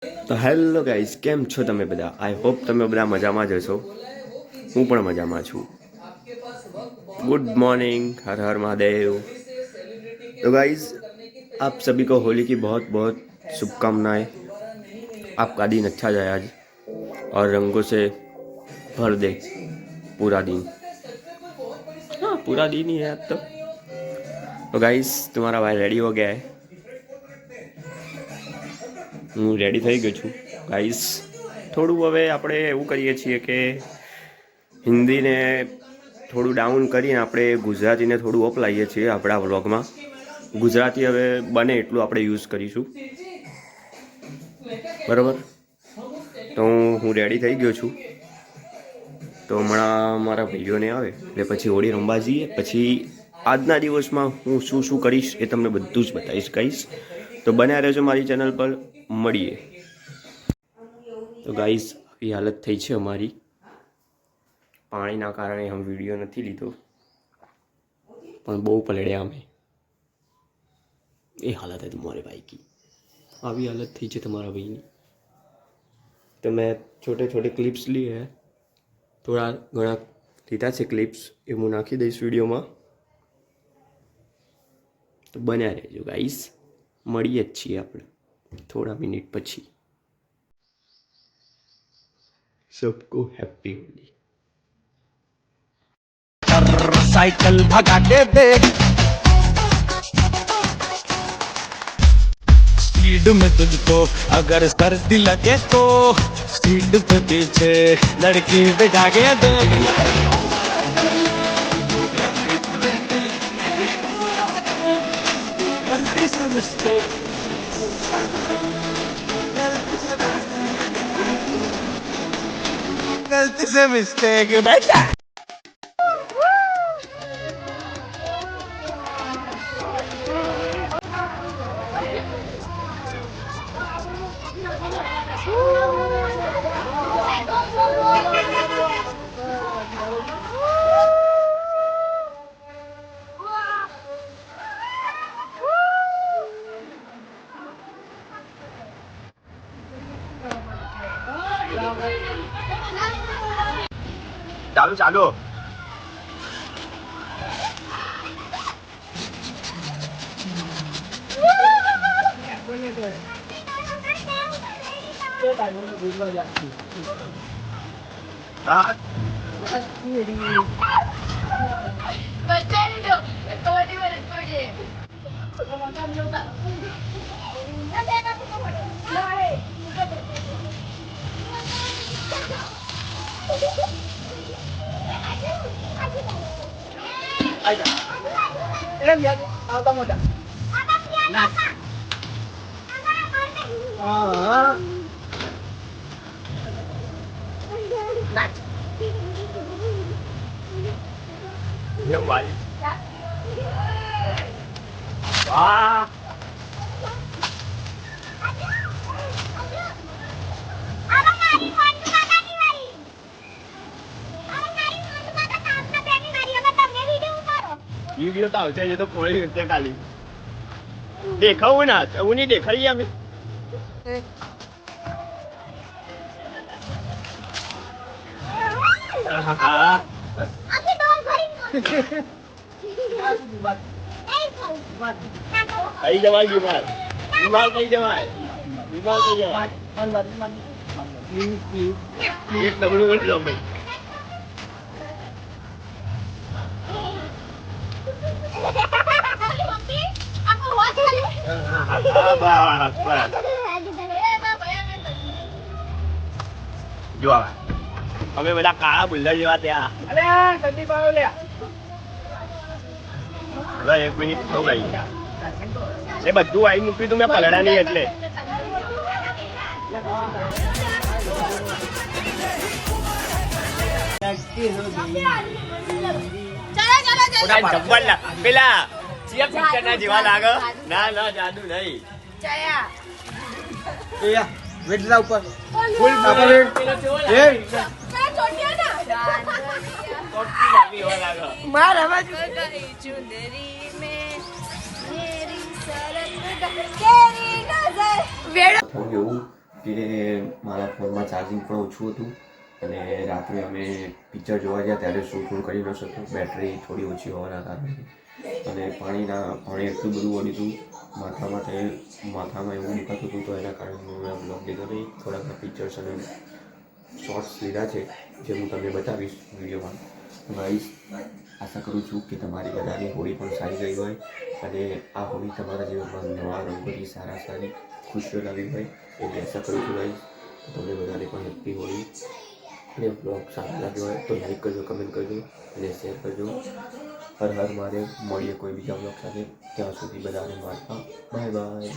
તો hello guys, કેમ છો તમે બધા? આઈ હોપ તમે બધા મજામાં જ હશો. હું પણ મજામાં છું. गुड मॉर्निंग, हर हर महादेव। तो गाइज, आप सभी को होली की बहुत बहुत शुभकामनाएं। आपका दिन अच्छा जाए आज और रंगों से भर दे पूरा दिन। हाँ, पूरा दिन ही है अब तो गाइज, तुम्हारा भाई रेडी हो गया है। હું રેડી થઈ ગયો છું ગાઈસ. થોડું હવે આપણે એવું કરીએ છીએ કે હિન્દીને થોડું ડાઉન કરીને આપણે ગુજરાતીને થોડું અપ લાવીએ છીએ આપણા વ્લોગમાં. ગુજરાતી હવે બને એટલું આપણે યુઝ કરીશું, બરાબર? તો હું રેડી થઈ ગયો છું. તો હમણાં મારા ભાઈઓને આવે એટલે પછી હોળી રમવા જઈએ. પછી આજના દિવસમાં હું શું શું કરીશ એ તમને બધું જ બતાવીશ ગાઈસ. તો બન્યા રહેજો મારી ચેનલ પર. મળીએ. તો ગાઈસ, આવી હાલત થઈ છે અમારી. પાણીના કારણે हम વિડીયો નથી લીધો, પણ બહુ પલળ્યા અમે. એ હાલત है तुम्हारे भाई की. આવી હાલત થઈ છે તમારા ભાઈની. તો મેં छोटे छोटे क्लिप्स लिए हैं, થોડા ઘણા લીધા છે ક્લિપ્સ, એ હું નાખી દઈશ વિડીયોમાં. તો બન્યા રહેજો ગાઈસ. મળીએ જ છીએ આપણે थोड़ा मिनट पची. सबको हैप्पी होली. साइकिल भगा के देख स्पीड में तुझको अगर सर्दी लगे तो स्पीड पे पीछे लड़की बिठा के देख. गलती से मिस्टेक गलती से मिस्टेक बेटा. ચાલુ ચાલુ. વાહ, વિડીયો તો આવશે તો કોઈ રીતે ખાલી દેખાવું ના, હું નહીં દેખાડીએ અમે. થઈ જવાય બીમાર, બીમાર થઈ જવાય, બીમાર થઈ જવાય. એક નબળું કરી દો ભાઈ. જો અમે બધા કાળા બુલ્લર જેવા ત્યાં. એક મિનિટ થયું ગઈ. એ બધું આવી મૂક્યું તું મેં પલડા નહીં એટલે. પેલા પિક્ચર ના જેવા લાગે. ના ના, જાદુ નહીં. વેટલા ઉપર ફૂલ કે મારા ફોનમાં ચાર્જિંગ પણ ઓછું હતું અને રાત્રે અમે પિક્ચર જોવા ગયા ત્યારે શૂટ પણ કરી ન શક્યો, બેટરી થોડી ઓછી હોવાના કારણે. અને પાણી એટલું બધું વળ્યું હતું માથામાં એવું દુખાતું હતું, તો એના કારણે મેં બ્લોગ લીધો નહીં. થોડાક પિક્ચર્સ અને શોર્ટ્સ લીધા છે જે હું તમને બતાવીશ વિડીયોમાં. ગાઈસ, આશા કરું છું કે તમારી બધાની હોળી પણ સારી ગઈ હોય અને આ હોળી તમારા જીવનમાં નવા રંગોથી સારી ખુશીઓ લાવી હોય એવી આશા કરું છું. ગાઈસ, તમને બધાને પણ હેપી હોળી. અને બ્લોગ સારો લાગ્યો હોય તો લાઈક કરજો, કમેન્ટ કરજો અને શેર કરજો. હર હર મહાદેવ. મળીએ કોઈ બીજા બ્લોગ સાથે. ત્યાં સુધી બધાને મારતા બાય બાય.